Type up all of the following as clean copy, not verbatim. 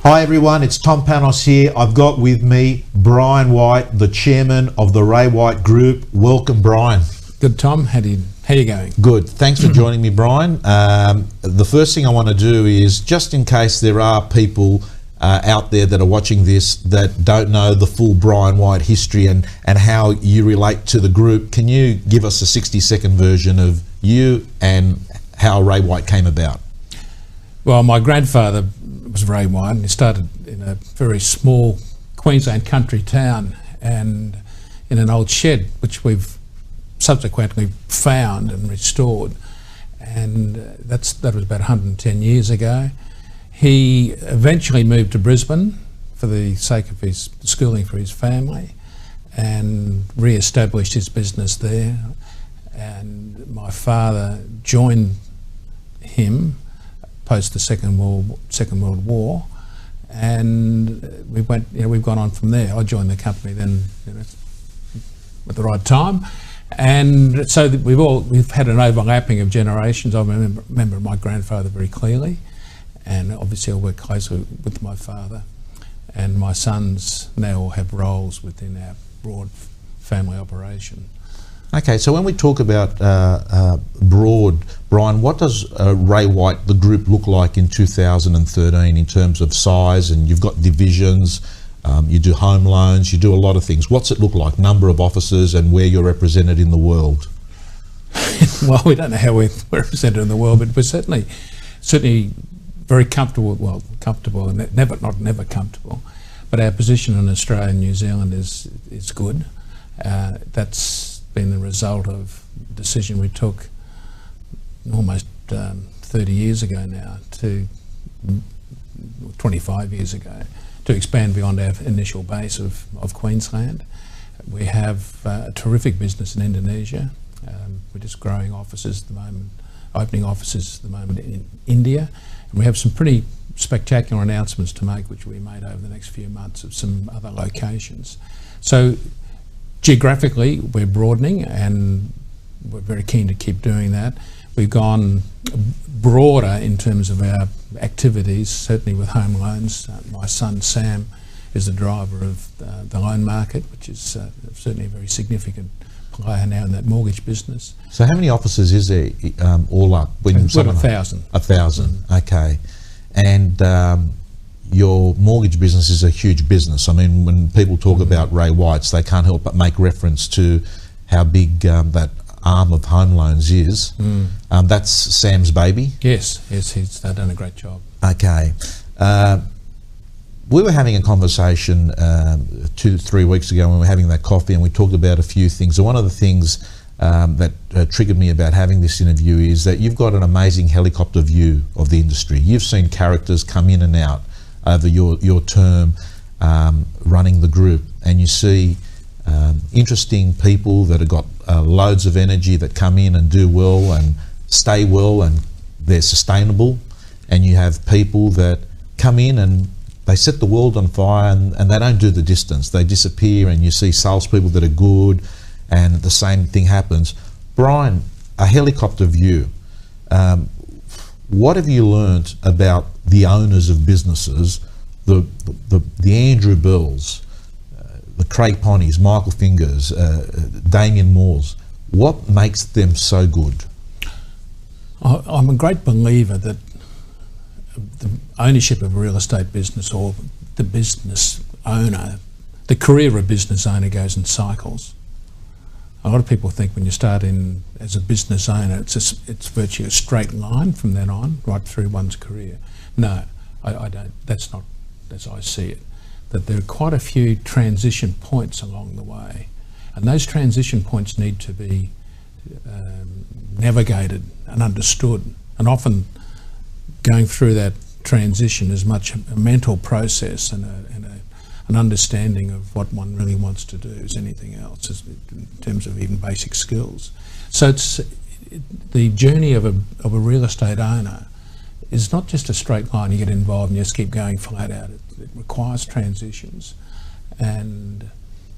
Hi everyone, it's Tom Panos here. I've got with me Brian White, the chairman of the Ray White Group. Welcome, Brian. Good, Tom. How you going? Good. Thanks for joining me, Brian. The first thing I want to do is, just in case there are people out there that are watching this that don't know the full Brian White history and how you relate to the group, can you give us a 60-second version of you and how Ray White came about? Well, my grandfather was Ray White, and he started in a very small Queensland country town and in an old shed, which we've subsequently found and restored, and that was about 110 years ago. He eventually moved to Brisbane for the sake of his schooling for his family and re-established his business there, and my father joined him post the Second World War, and we've gone on from there. I joined the company then, at the right time, and so we've had an overlapping of generations. I remember my grandfather very clearly, and obviously I work closely with my father, and my sons now all have roles within our broad family operation. Okay, so when we talk about broad, Brian, what does Ray White, the group, look like in 2013 in terms of size? And you've got divisions, you do home loans, you do a lot of things. What's it look like, number of offices and where you're represented in the world? Well, we don't know how we're represented in the world, but we're certainly very comfortable, and never comfortable, but our position in Australia and New Zealand is good. That's been the result of a decision we took almost 30 years ago now, 25 years ago, to expand beyond our initial base of Queensland. We have a terrific business in Indonesia. We're just growing offices at the moment, opening offices at the moment in India, and we have some pretty spectacular announcements to make, which we made over the next few months, of some other locations. So geographically, we're broadening, and we're very keen to keep doing that. We've gone broader in terms of our activities, certainly with home loans. My son Sam is the driver of the loan market, which is certainly a very significant player now in that mortgage business. So how many offices is there all up? We've got 1,000. 1,000, okay. And your mortgage business is a huge business. I mean, when people talk about Ray White's, they can't help but make reference to how big that arm of home loans is. That's Sam's baby? Yes, he's done a great job. Okay. We were having a conversation 2-3 weeks ago when we were having that coffee, and we talked about a few things. And one of the things that triggered me about having this interview is that you've got an amazing helicopter view of the industry. You've seen characters come in and out over your term running the group, and you see interesting people that have got loads of energy that come in and do well and stay well, and they're sustainable, and you have people that come in and they set the world on fire and they don't do the distance, they disappear, and you see salespeople that are good and the same thing happens. Brian, a helicopter view, what have you learnt about the owners of businesses, the Andrew Bells, the Craig Ponnies, Michael Fingers, Damien Moores? What makes them so good? I'm a great believer that the ownership of a real estate business, or the business owner, the career of a business owner goes in cycles. A lot of people think when you start in as a business owner, it's virtually a straight line from then on, right through one's career. No, I don't. That's not as I see it. That there are quite a few transition points along the way, and those transition points need to be navigated and understood. And often, going through that transition is much a mental process and an understanding of what one really wants to do as anything else, in terms of even basic skills. So the journey of a real estate owner is not just a straight line. You get involved and you just keep going flat out. It requires transitions, and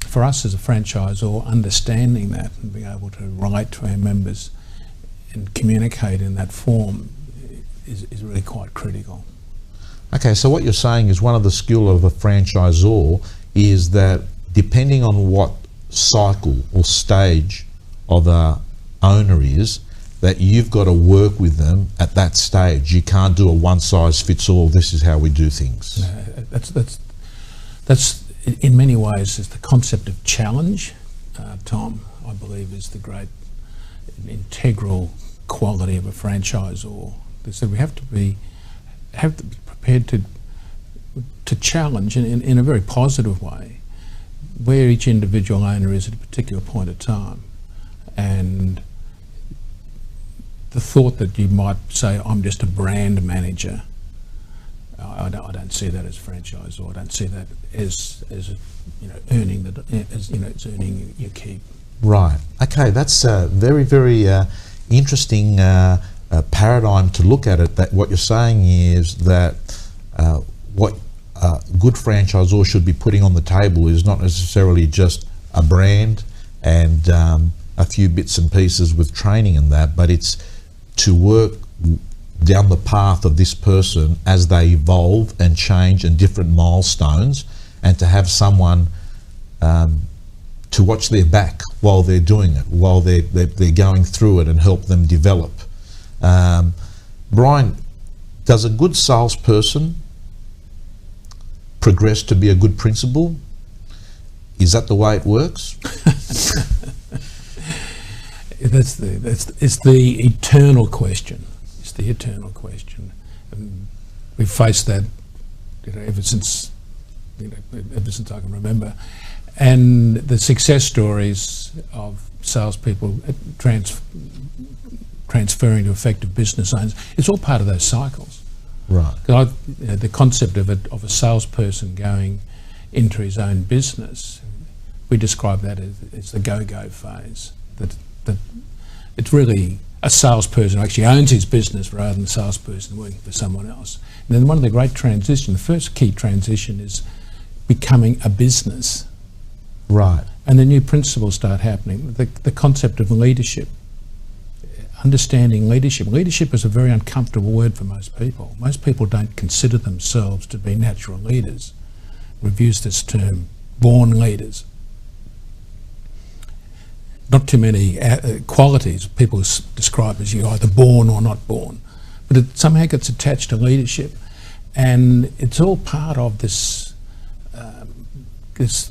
for us as a franchisor, understanding that and being able to relate to our members and communicate in that form is really quite critical. Okay, so what you're saying is one of the skill of a franchisor is that depending on what cycle or stage of a owner is, that you've got to work with them at that stage. You can't do a one size fits all, this is how we do things. That's in many ways is the concept of challenge, Tom, I believe is the great integral quality of a franchisor. So we have to be prepared to challenge in a very positive way where each individual owner is at a particular point of time. And the thought that you might say, I'm just a brand manager, I don't see that as franchisor. I don't see that as earning it's earning your keep. Right. Okay, that's a very, very interesting paradigm to look at it. That what you're saying is that what a good franchisor should be putting on the table is not necessarily just a brand and a few bits and pieces with training and that, but it's to work down the path of this person as they evolve and change and different milestones, and to have someone to watch their back while they're doing it, while they're going through it, and help them develop. Brian, does a good salesperson progress to be a good principal? Is that the way it works? It's the eternal question. It's the eternal question. And we've faced that ever since I can remember. And the success stories of salespeople transferring to effective business owners, it's all part of those cycles. Right. The concept of a salesperson going into his own business, we describe that as the go-go phase. That it's really a salesperson who actually owns his business rather than a salesperson working for someone else. And then one of the great transitions, the first key transition is becoming a business. Right. And the new principles start happening. The concept of leadership, understanding leadership. Leadership is a very uncomfortable word for most people. Most people don't consider themselves to be natural leaders. We've used this term, born leaders. Not too many qualities people describe as you're either born or not born, but it somehow gets attached to leadership, and it's all part of this this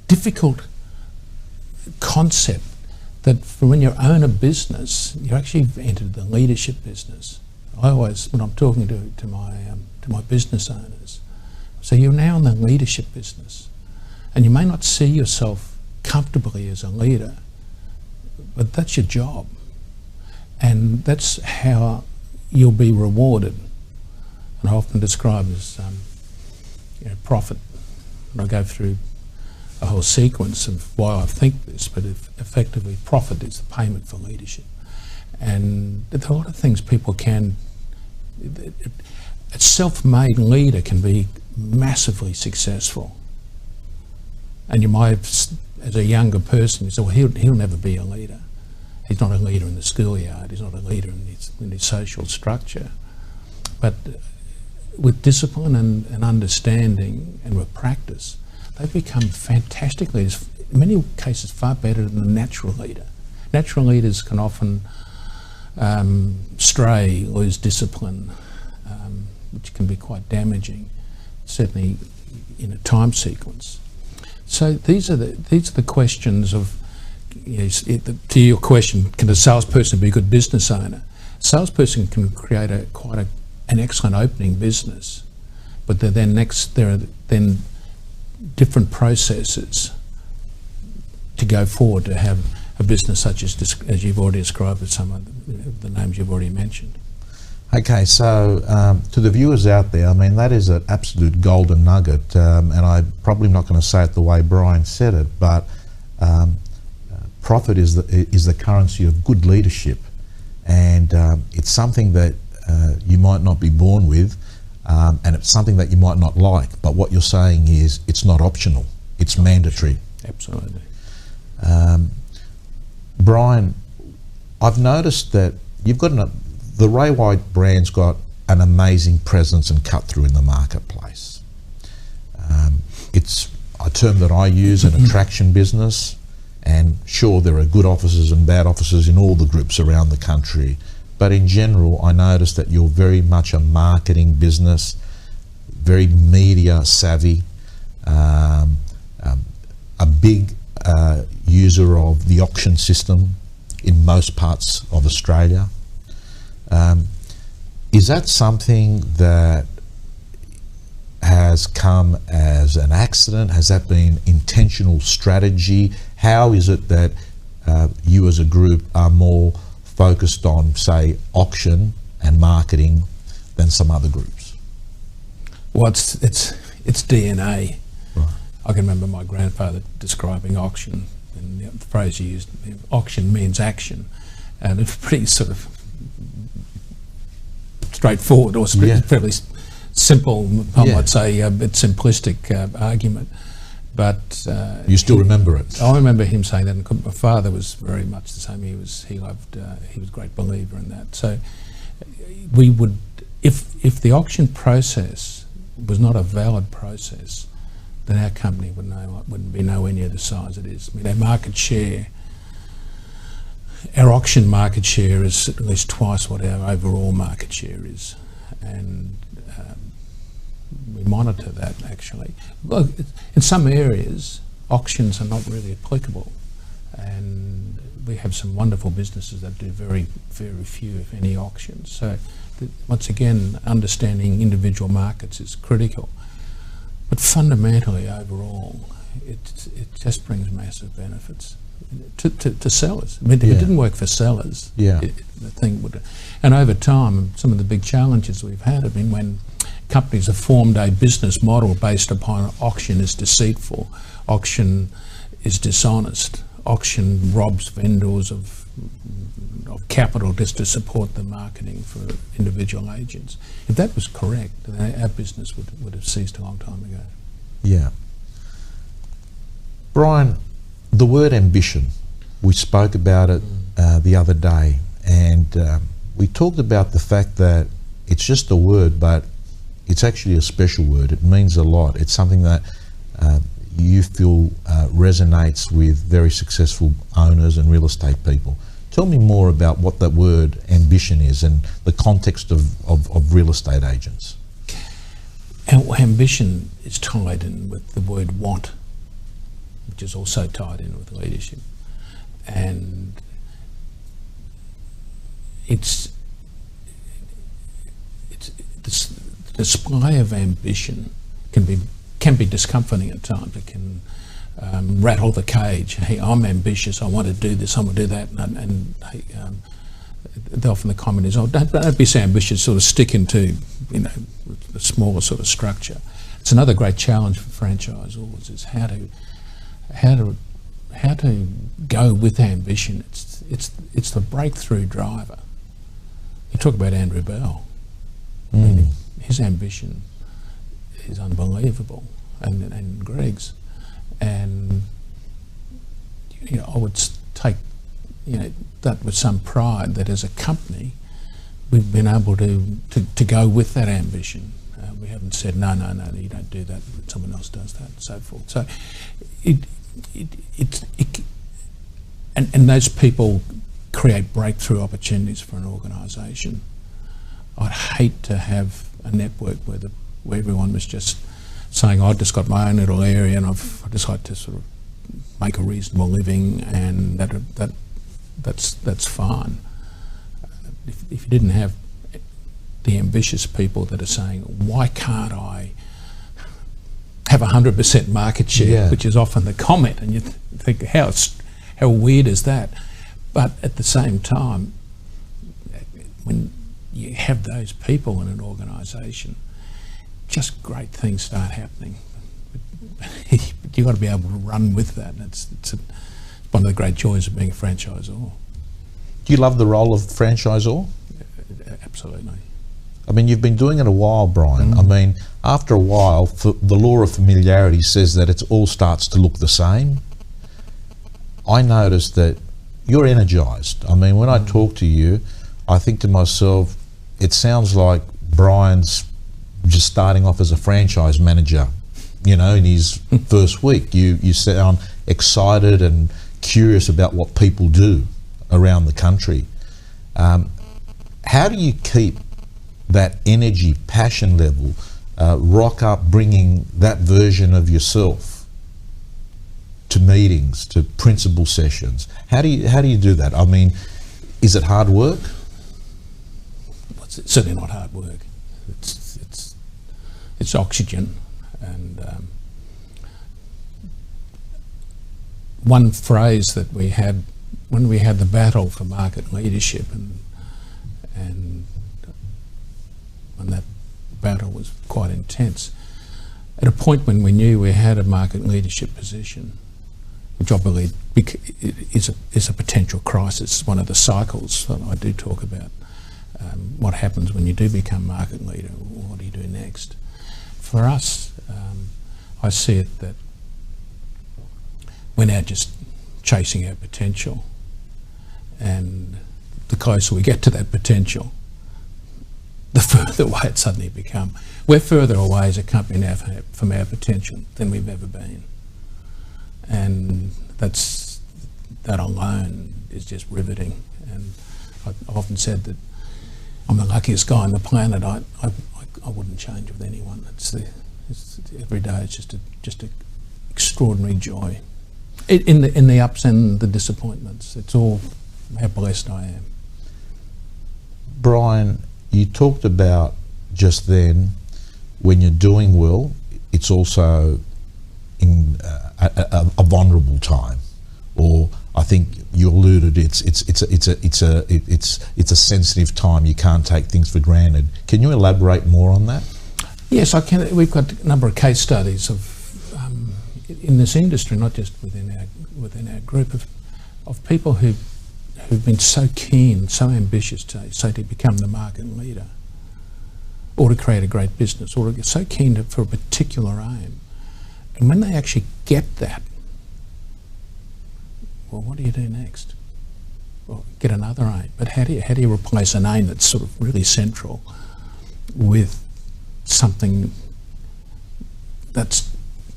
difficult concept that for when you own a business, you actually entered the leadership business. I always, when I'm talking to my business owners, so you're now in the leadership business, and you may not see yourself comfortably as a leader, but that's your job, and that's how you'll be rewarded. And I often describe as profit. And I go through a whole sequence of why I think this, but effectively profit is the payment for leadership. And there's a lot of things people can, a self-made leader can be massively successful. And you might have, as a younger person, you say, well, he'll never be a leader. He's not a leader in the schoolyard, he's not a leader in his social structure. But with discipline and understanding and with practice, they become fantastic leaders, in many cases far better than a natural leader. Natural leaders can often stray, lose discipline, which can be quite damaging, certainly in a time sequence. So these are the questions of, to your question, can a salesperson be a good business owner? A salesperson can create quite an excellent opening business, but there are then different processes to go forward to have a business such as you've already described with some of the names you've already mentioned. Okay, so to the viewers out there, I mean, that is an absolute golden nugget, and I'm probably not going to say it the way Brian said it, but profit is the currency of good leadership, and it's something that you might not be born with, and it's something that you might not like, but what you're saying is it's not optional, it's mandatory. Absolutely. Brian, I've noticed that you've got the Ray White brand's got an amazing presence and cut through in the marketplace. It's a term that I use, an attraction business, and sure, there are good officers and bad officers in all the groups around the country, but in general I notice that you're very much a marketing business, very media savvy, a big user of the auction system in most parts of Australia. Is that something that has come as an accident? Has that been intentional strategy? How is it that you as a group are more focused on, say, auction and marketing than some other groups? Well, it's DNA. Right. I can remember my grandfather describing auction, and the phrase he used, auction means action, and it's pretty sort of straightforward, or fairly simple, I might say, a bit simplistic argument. But you still remember it? I remember him saying that, and my father was very much the same. He was a great believer in that. So we would, if the auction process was not a valid process, then our company wouldn't be nowhere near the size it is. I mean, our market share, our auction market share is at least twice what our overall market share is, and we monitor that actually. Well, in some areas, auctions are not really applicable, and we have some wonderful businesses that do very, very few, if any, auctions. So, once again, understanding individual markets is critical. But fundamentally, overall, it just brings massive benefits to sellers. I mean, if it didn't work for sellers, the thing would. And over time, some of the big challenges we've had have been when companies have formed a business model based upon auction is deceitful, auction is dishonest, auction robs vendors of capital just to support the marketing for individual agents. If that was correct, then our business would have ceased a long time ago. Yeah. Brian, the word ambition, we spoke about it the other day, and we talked about the fact that it's just a word, but it's actually a special word. It means a lot. It's something that you feel resonates with very successful owners and real estate people. Tell me more about what that word ambition is and the context of real estate agents. Our ambition is tied in with the word want, which is also tied in with leadership. And it's this display of ambition can be discomforting at times. It can rattle the cage. Hey, I'm ambitious. I want to do this. I want to do that. And hey, often the comment is, "Oh, don't be so ambitious. Sort of stick into, the smaller sort of structure." It's another great challenge for franchisors is how to go with ambition. It's the breakthrough driver. You talk about Andrew Bell. I mean, his ambition is unbelievable, and Greg's, and I would take that with some pride that as a company we've been able to go with that ambition. We haven't said no, you don't do that, someone else does that, and so forth. So and those people create breakthrough opportunities for an organisation. I'd hate to have a network where everyone was just saying, "I've just got my own little area and I just like to sort of make a reasonable living," and that's fine. If you didn't have the ambitious people that are saying, "Why can't I have 100% market share?" which is often the comment, and you think, how weird is that? But at the same time, when you have those people in an organisation, just great things start happening. But you've got to be able to run with that, and it's one of the great joys of being a franchisor. Do you love the role of franchisor? Absolutely. I mean, you've been doing it a while, Brian. I mean, after a while, the law of familiarity says that it all starts to look the same. I noticed that you're energised. I mean, when I talk to you, I think to myself, it sounds like Brian's just starting off as a franchise manager, you know, in his first week. You sound excited and curious about what people do around the country. How do you keep that energy, passion level, rock up bringing that version of yourself to meetings, to principal sessions? How do you do that? I mean, is it hard work? It's certainly not hard work. It's oxygen. And one phrase that we had when we had the battle for market leadership, and when that battle was quite intense, at a point when we knew we had a market leadership position, which I believe is a potential crisis, one of the cycles that I do talk about. What happens when you do become market leader? What do you do next? For us, I see it that we're now just chasing our potential, and the closer we get to that potential, the further away it suddenly becomes. We're further away as a company now from our potential than we've ever been, and that alone is just riveting. And I've often said that I'm the luckiest guy on the planet. I wouldn't change with anyone. Every day it's just an extraordinary joy. In the ups and the disappointments, it's all how blessed I am. Brian, you talked about just then, when you're doing well, it's also in a vulnerable time, or I think you alluded it's a sensitive time. You can't take things for granted. Can you elaborate more on that? Yes, I can. We've got a number of case studies of in this industry, not just within our group of people who've been so keen, so ambitious to become the market leader, or to create a great business, or to get so keen for a particular aim, and when they actually get that, well, what do you do next? Well, get another aim. But how do you replace an aim that's sort of really central with something that's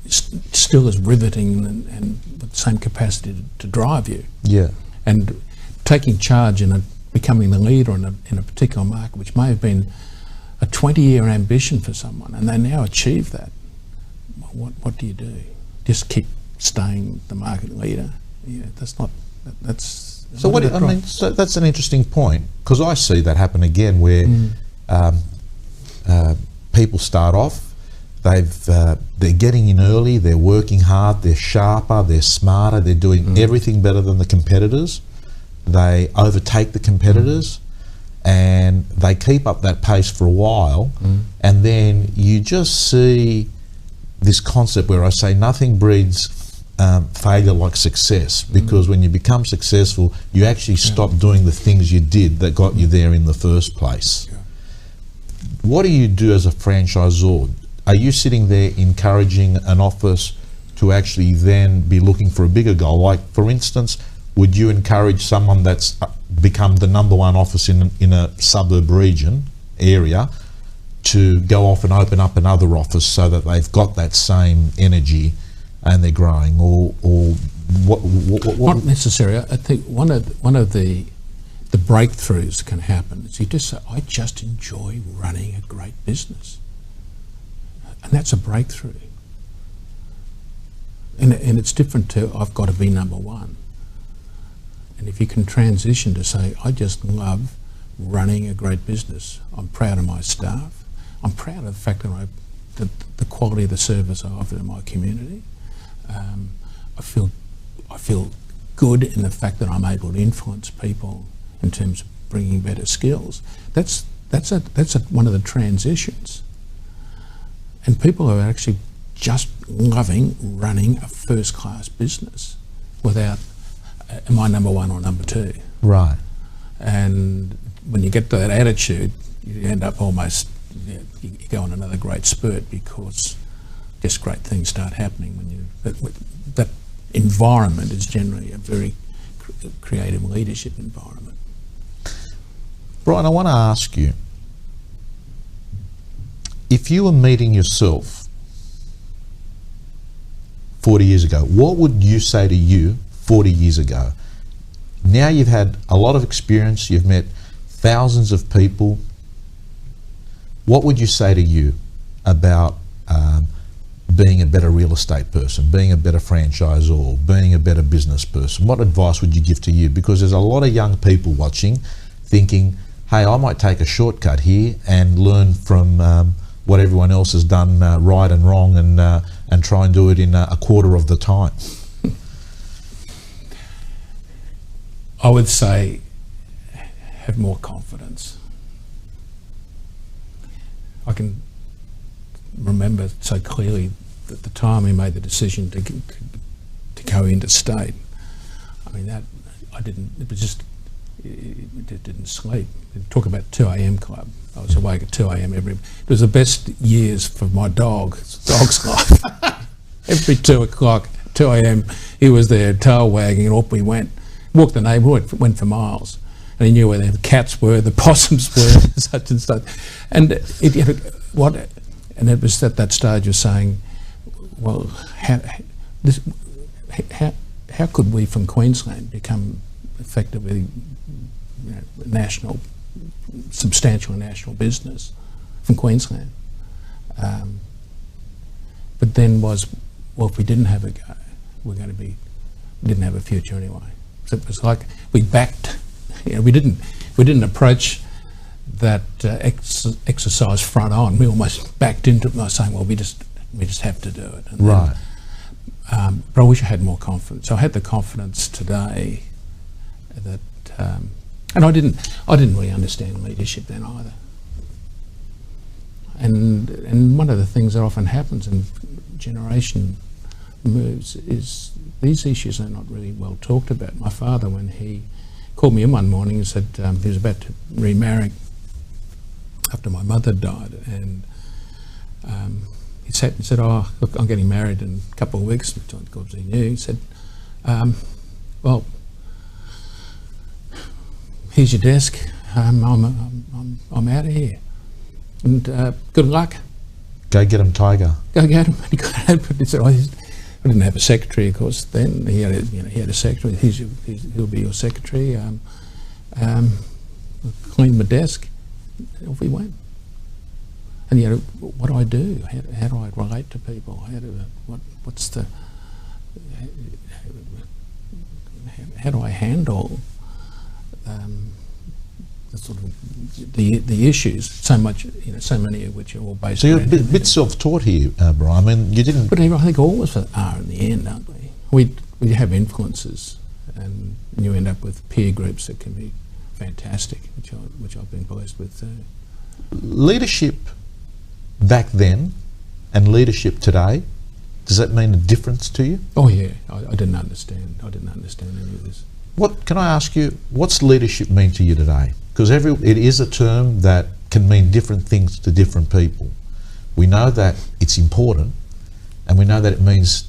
still as riveting and with the same capacity to drive you? Yeah. And taking charge and becoming the leader in a particular market, which may have been a 20-year ambition for someone, and they now achieve that. What do you do? Just keep staying the market leader? Yeah, that's. So what I mean, so that's an interesting point, because I see that happen again, where people start off, they're getting in early, they're working hard, they're sharper, they're smarter, they're doing everything better than the competitors. They overtake the competitors, and they keep up that pace for a while, and then you just see this concept where I say nothing breeds failure like success, because when you become successful, you actually stop doing the things you did that got you there in the first place. Yeah. What do you do as a franchisor? Are you sitting there encouraging an office to actually then be looking for a bigger goal? Like, for instance, would you encourage someone that's become the #1 office in a suburb region area to go off and open up another office so that they've got that same energy and they're growing, or what? Not necessarily. I think one of the breakthroughs that can happen is you just say, I just enjoy running a great business, and that's a breakthrough. And it's different to I've got to be #1. And if you can transition to say, I just love running a great business. I'm proud of my staff. I'm proud of the fact that the quality of the service I offer to my community. I feel good in the fact that I'm able to influence people in terms of bringing better skills. That's one of the transitions. And people are actually just loving running a first-class business without, am I #1 or #2? Right. And when you get to that attitude, you end up almost, you go on another great spurt, because just great things start happening when you. That environment is generally a very creative leadership environment. Brian, I want to ask you, if you were meeting yourself 40 years ago, what would you say to you 40 years ago? Now you've had a lot of experience, you've met thousands of people. What would you say to you about being a better real estate person, being a better franchisor, being a better business person? What advice would you give to you? Because there's a lot of young people watching thinking, hey, I might take a shortcut here and learn from what everyone else has done right and wrong, and try and do it in a quarter of the time. I would say have more confidence. I can remember so clearly that the time we made the decision to go interstate. I mean, that I didn't. It was just it didn't sleep. Talk about 2 a.m. club. I was awake at 2 a.m. It was the best years for my dog's life. Every 2 o'clock, 2 a.m. he was there, tail wagging, and off we went. Walked the neighbourhood, went for miles. And he knew where the cats were, the possums were, such and such. And it was at that stage of saying, well, how could we from Queensland become effectively, substantial national business from Queensland? But then if we didn't have a go, we didn't have a future anyway. So it was like we backed. We didn't approach that exercise front on. We almost backed into it by saying, well, we just have to do it. And right. Then, but I wish I had more confidence. I had the confidence today that, and I didn't really understand leadership then either. And one of the things that often happens in generation moves is these issues are not really well talked about. My father, when he called me in one morning and said he was about to remarry after my mother died, and he sat and said, oh, look, I'm getting married in a couple of weeks, which of course he knew. He said, well, here's your desk, I'm out of here, and good luck. Go get him, Tiger. Go get him. He said, I didn't have a secretary, of course. Then he had a secretary. He'll be your secretary. Cleaned my desk. Off we went. And what do I do? How do I relate to people? How do I handle the sort of the issues? So many of which are all based. So you're a bit self-taught here, Brian. I mean, you didn't. But I think all of us are in the end, aren't we? We have influences, and you end up with peer groups that can be fantastic, which I've been blessed with too. Leadership back then and leadership today, does that mean a difference to you? Oh yeah, I didn't understand. I didn't understand any of this. Can I ask you, what's leadership mean to you today? Because it is a term that can mean different things to different people. We know that it's important, and we know that it means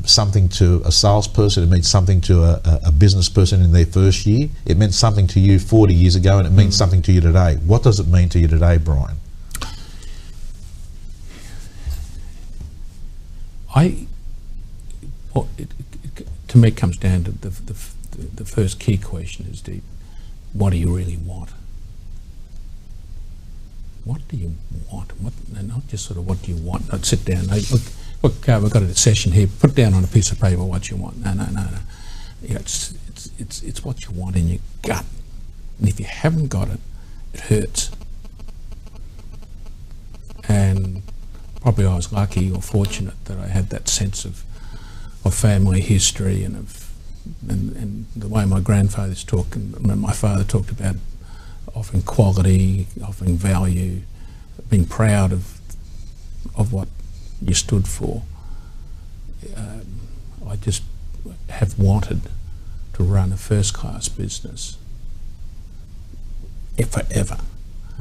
something to a salesperson, it means something to a business person in their first year. It meant something to you 40 years ago, and it means something to you today. What does it mean to you today, Brian? To me, it comes down to the first key question is what do you really want? What do you want? And not just sort of what do you want. I'd sit down. Look, we've got a session here. Put down on a piece of paper what you want. No. It's what you want in your gut. And if you haven't got it, it hurts. And probably I was lucky or fortunate that I had that sense of family history and the way my grandfathers talked and my father talked about offering quality, offering value, being proud of what you stood for. I just have wanted to run a first-class business forever.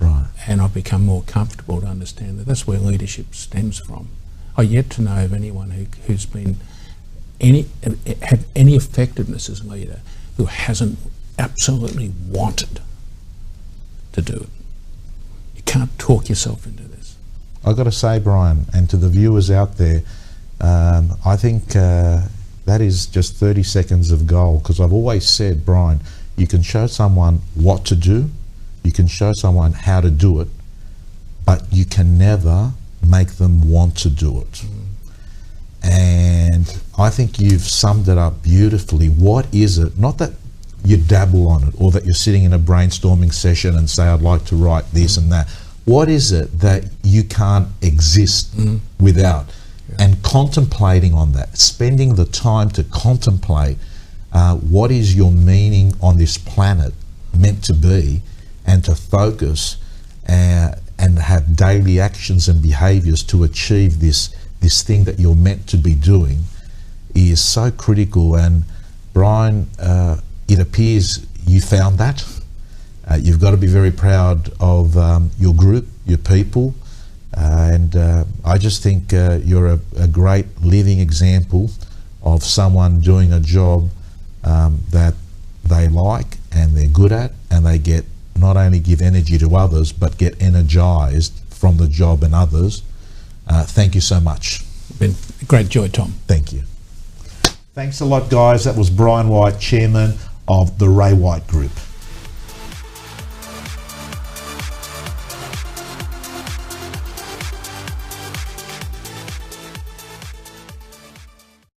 Right. And I've become more comfortable to understand that that's where leadership stems from. I yet to know of anyone who's been have any effectiveness as a leader who hasn't absolutely wanted to do it. You can't talk yourself into this. I've got to say, Brian, and to the viewers out there, I think that is just 30 seconds of gold, because I've always said, Brian, you can show someone what to do, you can show someone how to do it, but you can never make them want to do it. And I think you've summed it up beautifully. What is it? Not that you dabble on it, or that you're sitting in a brainstorming session and say, I'd like to write this and that. What is it that you can't exist without? And contemplating on that, spending the time to contemplate what is your meaning on this planet meant to be, and to focus and have daily actions and behaviours to achieve this thing that you're meant to be doing is so critical. And Brian, it appears you found that. You've got to be very proud of your group, your people, and I just think you're a great living example of someone doing a job that they like and they're good at, and they get not only give energy to others but get energized from the job and others. Thank you so much. Been a great joy, Tom. Thank you. Thanks a lot, guys. That was Brian White, Chairman of the Ray White Group.